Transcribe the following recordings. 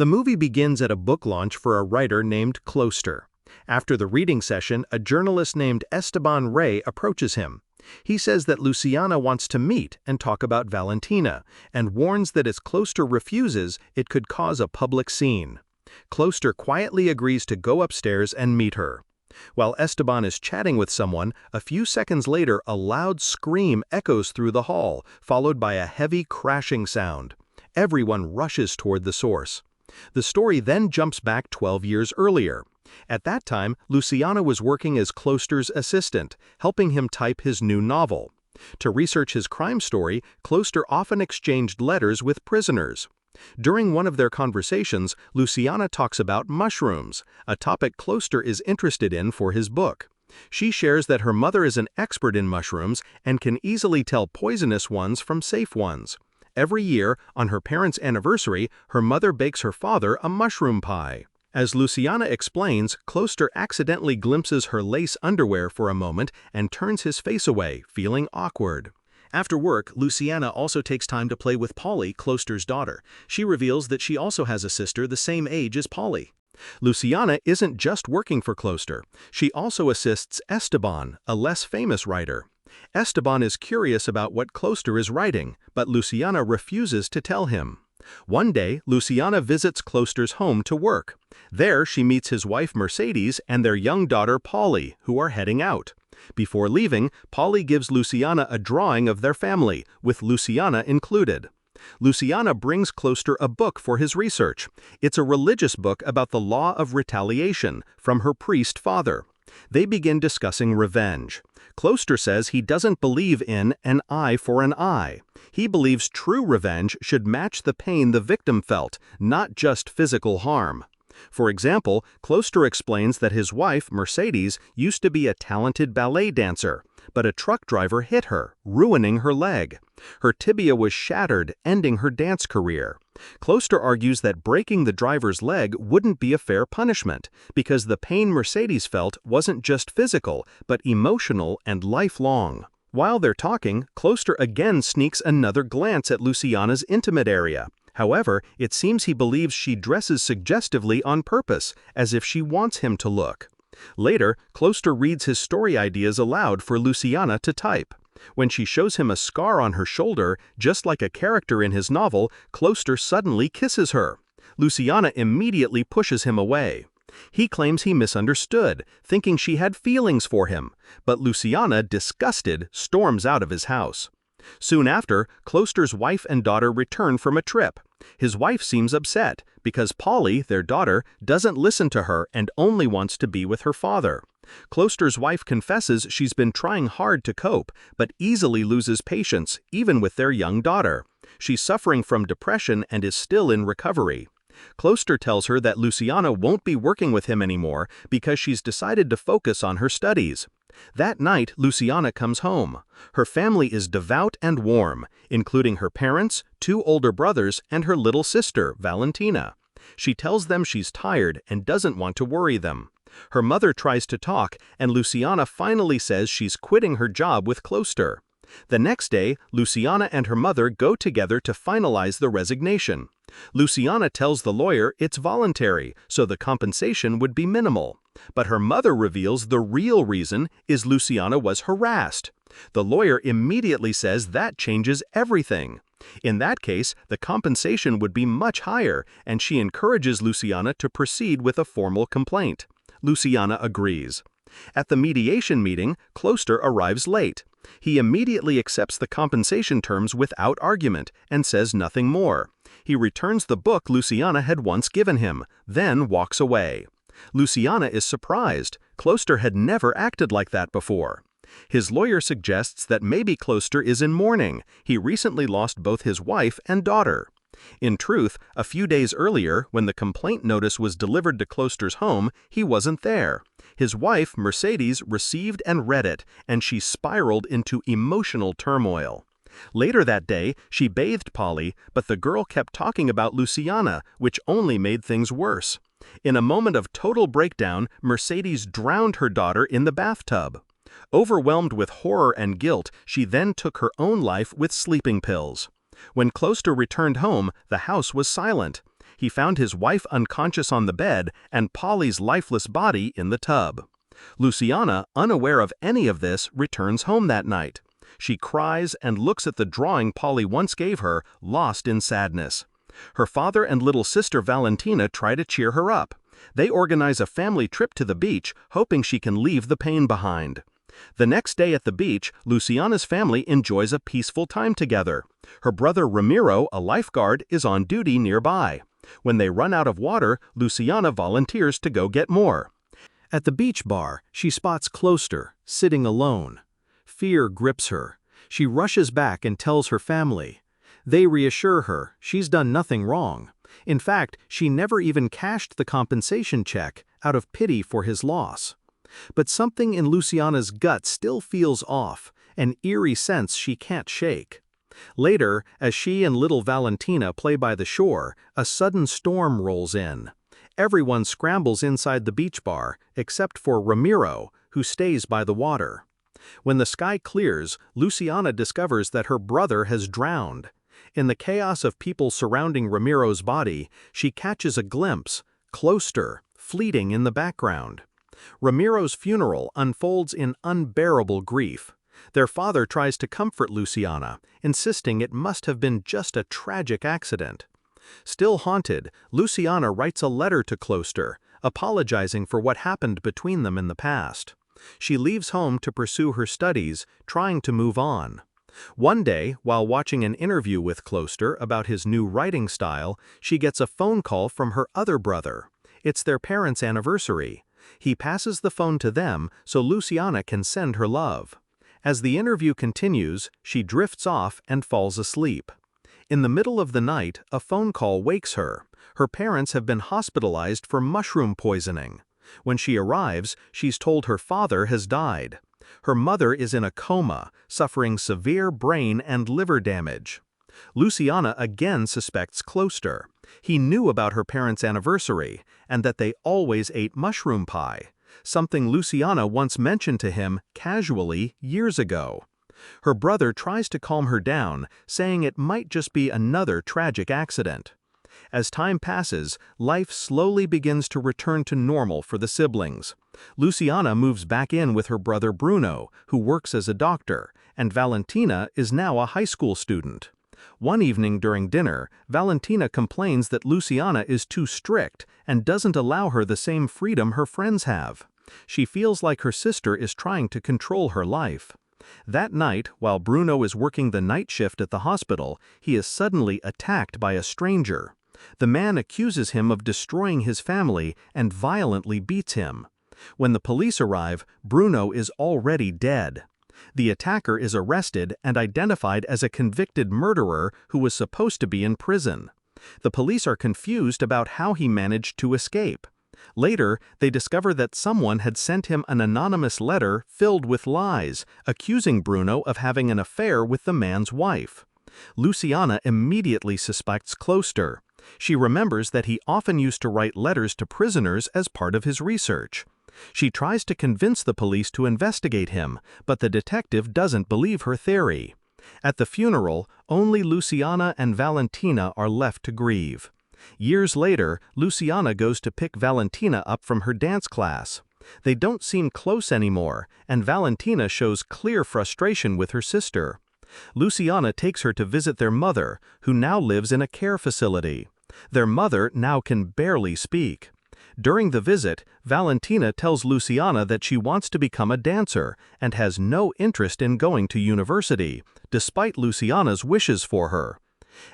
The movie begins at a book launch for a writer named Closter. After the reading session, a journalist named Esteban Rey approaches him. He says that Luciana wants to meet and talk about Valentina, and warns that if Closter refuses, it could cause a public scene. Closter quietly agrees to go upstairs and meet her. While Esteban is chatting with someone, a few seconds later a loud scream echoes through the hall, followed by a heavy crashing sound. Everyone rushes toward the source. The story then jumps back 12 years earlier. At that time, Luciana was working as Closter's assistant, helping him type his new novel. To research his crime story, Closter often exchanged letters with prisoners. During one of their conversations, Luciana talks about mushrooms, a topic Closter is interested in for his book. She shares that her mother is an expert in mushrooms and can easily tell poisonous ones from safe ones. Every year, on her parents' anniversary, her mother bakes her father a mushroom pie. As Luciana explains, Closter accidentally glimpses her lace underwear for a moment and turns his face away, feeling awkward. After work, Luciana also takes time to play with Polly, Closter's daughter. She reveals that she also has a sister the same age as Polly. Luciana isn't just working for Closter. She also assists Esteban, a less famous writer. Esteban is curious about what Closter is writing, but Luciana refuses to tell him. One day, Luciana visits Closter's home to work. There, she meets his wife Mercedes and their young daughter Polly, who are heading out. Before leaving, Polly gives Luciana a drawing of their family, with Luciana included. Luciana brings Closter a book for his research. It's a religious book about the law of retaliation, from her priest father. They begin discussing revenge. Closter says he doesn't believe in an eye for an eye. He believes true revenge should match the pain the victim felt, not just physical harm. For example, Closter explains that his wife, Mercedes, used to be a talented ballet dancer, but a truck driver hit her, ruining her leg. Her tibia was shattered, ending her dance career. Closter argues that breaking the driver's leg wouldn't be a fair punishment, because the pain Mercedes felt wasn't just physical, but emotional and lifelong. While they're talking, Closter again sneaks another glance at Luciana's intimate area. However, it seems he believes she dresses suggestively on purpose, as if she wants him to look. Later, Closter reads his story ideas aloud for Luciana to type. When she shows him a scar on her shoulder, just like a character in his novel, Closter suddenly kisses her. Luciana immediately pushes him away. He claims he misunderstood, thinking she had feelings for him, but Luciana, disgusted, storms out of his house. Soon after, Closter's wife and daughter return from a trip. His wife seems upset, because Polly, their daughter, doesn't listen to her and only wants to be with her father. Closter's wife confesses she's been trying hard to cope, but easily loses patience, even with their young daughter. She's suffering from depression and is still in recovery. Closter tells her that Luciana won't be working with him anymore because she's decided to focus on her studies. That night, Luciana comes home. Her family is devout and warm, including her parents, 2 older brothers, and her little sister, Valentina. She tells them she's tired and doesn't want to worry them. Her mother tries to talk, and Luciana finally says she's quitting her job with Closter. The next day, Luciana and her mother go together to finalize the resignation. Luciana tells the lawyer it's voluntary, so the compensation would be minimal. But her mother reveals the real reason is Luciana was harassed. The lawyer immediately says that changes everything. In that case, the compensation would be much higher, and she encourages Luciana to proceed with a formal complaint. Luciana agrees. At the mediation meeting, Closter arrives late. He immediately accepts the compensation terms without argument and says nothing more. He returns the book Luciana had once given him, then walks away. Luciana is surprised. Closter had never acted like that before. His lawyer suggests that maybe Closter is in mourning. He recently lost both his wife and daughter. In truth, a few days earlier, when the complaint notice was delivered to Closter's home, he wasn't there. His wife, Mercedes, received and read it, and she spiraled into emotional turmoil. Later that day, she bathed Polly, but the girl kept talking about Luciana, which only made things worse. In a moment of total breakdown, Mercedes drowned her daughter in the bathtub. Overwhelmed with horror and guilt, she then took her own life with sleeping pills. When Closter returned home, the house was silent. He found his wife unconscious on the bed and Polly's lifeless body in the tub. Luciana, unaware of any of this, returns home that night. She cries and looks at the drawing Polly once gave her, lost in sadness. Her father and little sister Valentina try to cheer her up. They organize a family trip to the beach, hoping she can leave the pain behind. The next day at the beach, Luciana's family enjoys a peaceful time together. Her brother Ramiro, a lifeguard, is on duty nearby. When they run out of water, Luciana volunteers to go get more. At the beach bar, she spots Closter, sitting alone. Fear grips her. She rushes back and tells her family. They reassure her she's done nothing wrong. In fact, she never even cashed the compensation check out of pity for his loss. But something in Luciana's gut still feels off, an eerie sense she can't shake. Later, as she and little Valentina play by the shore, a sudden storm rolls in. Everyone scrambles inside the beach bar, except for Ramiro, who stays by the water. When the sky clears, Luciana discovers that her brother has drowned. In the chaos of people surrounding Ramiro's body, she catches a glimpse, Closter, fleeting in the background. Ramiro's funeral unfolds in unbearable grief. Their father tries to comfort Luciana, insisting it must have been just a tragic accident. Still haunted, Luciana writes a letter to Closter, apologizing for what happened between them in the past. She leaves home to pursue her studies, trying to move on. One day, while watching an interview with Closter about his new writing style, she gets a phone call from her other brother. It's their parents' anniversary. He passes the phone to them so Luciana can send her love. As the interview continues, she drifts off and falls asleep. In the middle of the night, a phone call wakes her. Her parents have been hospitalized for mushroom poisoning. When she arrives, she's told her father has died. Her mother is in a coma, suffering severe brain and liver damage. Luciana again suspects Closter. He knew about her parents' anniversary, and that they always ate mushroom pie, something Luciana once mentioned to him casually years ago. Her brother tries to calm her down, saying it might just be another tragic accident. As time passes, life slowly begins to return to normal for the siblings. Luciana moves back in with her brother Bruno, who works as a doctor, and Valentina is now a high school student. One evening during dinner, Valentina complains that Luciana is too strict and doesn't allow her the same freedom her friends have. She feels like her sister is trying to control her life. That night, while Bruno is working the night shift at the hospital, he is suddenly attacked by a stranger. The man accuses him of destroying his family and violently beats him. When the police arrive, Bruno is already dead. The attacker is arrested and identified as a convicted murderer who was supposed to be in prison. The police are confused about how he managed to escape. Later, they discover that someone had sent him an anonymous letter filled with lies, accusing Bruno of having an affair with the man's wife. Luciana immediately suspects Closter. She remembers that he often used to write letters to prisoners as part of his research. She tries to convince the police to investigate him, but the detective doesn't believe her theory. At the funeral, only Luciana and Valentina are left to grieve. Years later, Luciana goes to pick Valentina up from her dance class. They don't seem close anymore, and Valentina shows clear frustration with her sister. Luciana takes her to visit their mother, who now lives in a care facility. Their mother now can barely speak. During the visit, Valentina tells Luciana that she wants to become a dancer and has no interest in going to university, despite Luciana's wishes for her.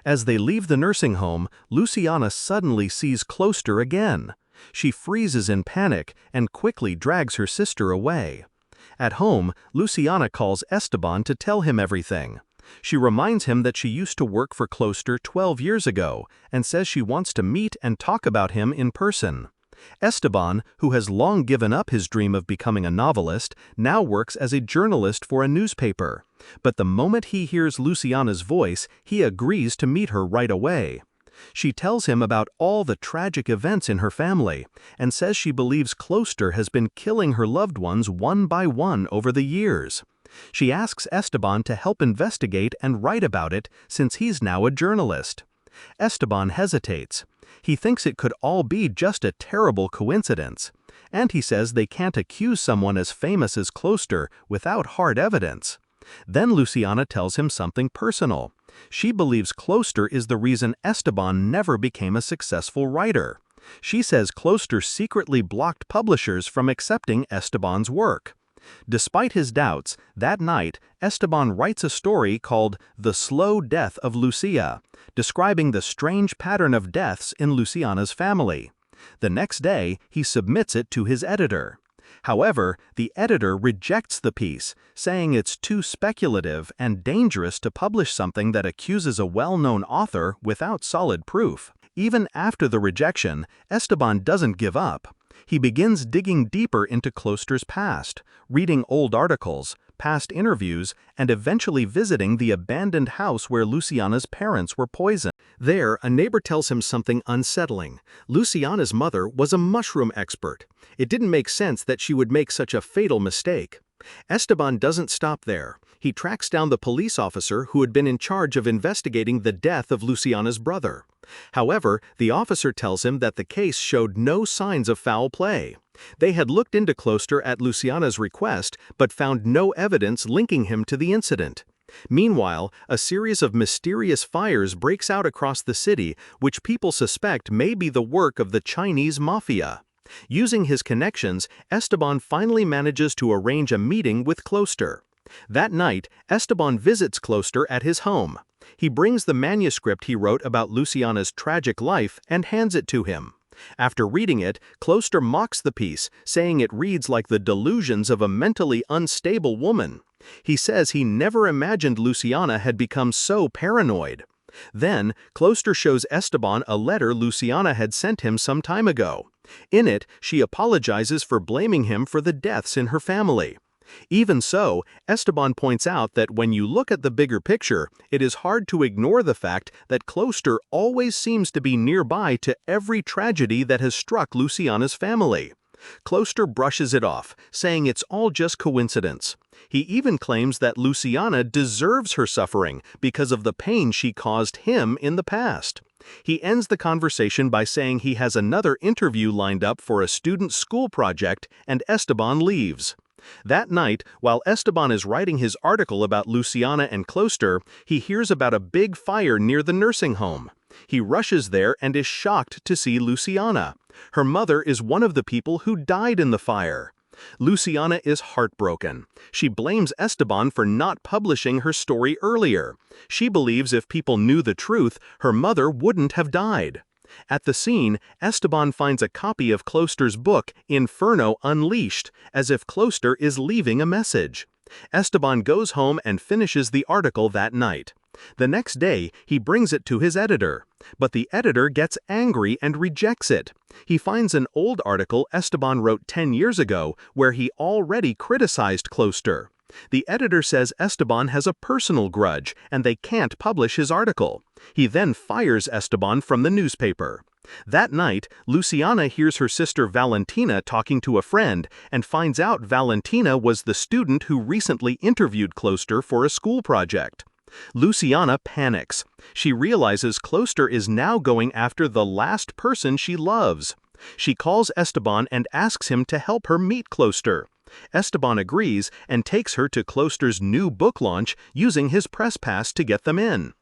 As they leave the nursing home, Luciana suddenly sees Closter again. She freezes in panic and quickly drags her sister away. At home, Luciana calls Esteban to tell him everything. She reminds him that she used to work for Closter 12 years ago and says she wants to meet and talk about him in person. Esteban, who has long given up his dream of becoming a novelist, now works as a journalist for a newspaper. But the moment he hears Luciana's voice, he agrees to meet her right away. She tells him about all the tragic events in her family, and says she believes Closter has been killing her loved ones one by one over the years. She asks Esteban to help investigate and write about it since he's now a journalist. Esteban hesitates. He thinks it could all be just a terrible coincidence. And he says they can't accuse someone as famous as Closter without hard evidence. Then Luciana tells him something personal. She believes Closter is the reason Esteban never became a successful writer. She says Closter secretly blocked publishers from accepting Esteban's work. Despite his doubts, that night, Esteban writes a story called The Slow Death of Lucia, describing the strange pattern of deaths in Luciana's family. The next day, he submits it to his editor. However, the editor rejects the piece, saying it's too speculative and dangerous to publish something that accuses a well-known author without solid proof. Even after the rejection, Esteban doesn't give up. He begins digging deeper into Closter's past, reading old articles, past interviews, and eventually visiting the abandoned house where Luciana's parents were poisoned. There, a neighbor tells him something unsettling. Luciana's mother was a mushroom expert. It didn't make sense that she would make such a fatal mistake. Esteban doesn't stop there. He tracks down the police officer who had been in charge of investigating the death of Luciana's brother. However, the officer tells him that the case showed no signs of foul play. They had looked into Closter at Luciana's request, but found no evidence linking him to the incident. Meanwhile, a series of mysterious fires breaks out across the city, which people suspect may be the work of the Chinese mafia. Using his connections, Esteban finally manages to arrange a meeting with Closter. That night, Esteban visits Closter at his home. He brings the manuscript he wrote about Luciana's tragic life and hands it to him. After reading it, Closter mocks the piece, saying it reads like the delusions of a mentally unstable woman. He says he never imagined Luciana had become so paranoid. Then, Closter shows Esteban a letter Luciana had sent him some time ago. In it, she apologizes for blaming him for the deaths in her family. Even so, Esteban points out that when you look at the bigger picture, it is hard to ignore the fact that Closter always seems to be nearby to every tragedy that has struck Luciana's family. Closter brushes it off, saying it's all just coincidence. He even claims that Luciana deserves her suffering because of the pain she caused him in the past. He ends the conversation by saying he has another interview lined up for a student school project, and Esteban leaves. That night, while Esteban is writing his article about Luciana and Closter, he hears about a big fire near the nursing home. He rushes there and is shocked to see Luciana. Her mother is one of the people who died in the fire. Luciana is heartbroken. She blames Esteban for not publishing her story earlier. She believes if people knew the truth, her mother wouldn't have died. At the scene, Esteban finds a copy of Closter's book, Inferno Unleashed, as if Closter is leaving a message. Esteban goes home and finishes the article that night. The next day, he brings it to his editor. But the editor gets angry and rejects it. He finds an old article Esteban wrote 10 years ago where he already criticized Closter. The editor says Esteban has a personal grudge and they can't publish his article. He then fires Esteban from the newspaper. That night, Luciana hears her sister Valentina talking to a friend and finds out Valentina was the student who recently interviewed Closter for a school project. Luciana panics. She realizes Closter is now going after the last person she loves. She calls Esteban and asks him to help her meet Closter. Esteban agrees and takes her to Closter's new book launch using his press pass to get them in.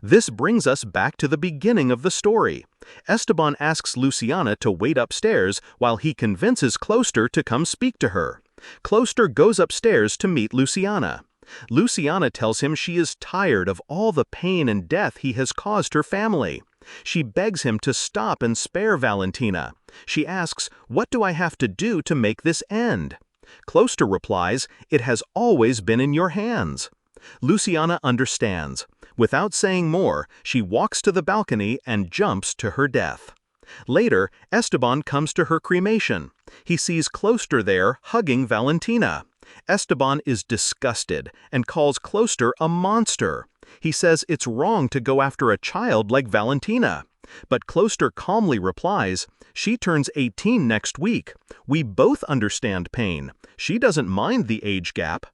This brings us back to the beginning of the story. Esteban asks Luciana to wait upstairs while he convinces Closter to come speak to her. Closter goes upstairs to meet Luciana. Luciana tells him she is tired of all the pain and death he has caused her family. She begs him to stop and spare Valentina. She asks, "What do I have to do to make this end?" Closter replies, "It has always been in your hands." Luciana understands. Without saying more, she walks to the balcony and jumps to her death. Later, Esteban comes to her cremation. He sees Closter there hugging Valentina. Esteban is disgusted and calls Closter a monster. He says it's wrong to go after a child like Valentina. But Closter calmly replies, "She turns 18 next week. We both understand pain. She doesn't mind the age gap."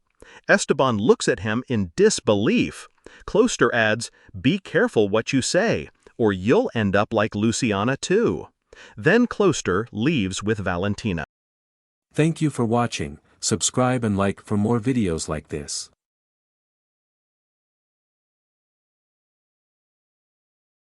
Esteban looks at him in disbelief. Closter adds, "Be careful what you say, or you'll end up like Luciana too. Then Closter leaves with Valentina. Thank you for watching. Subscribe and like for more videos like this.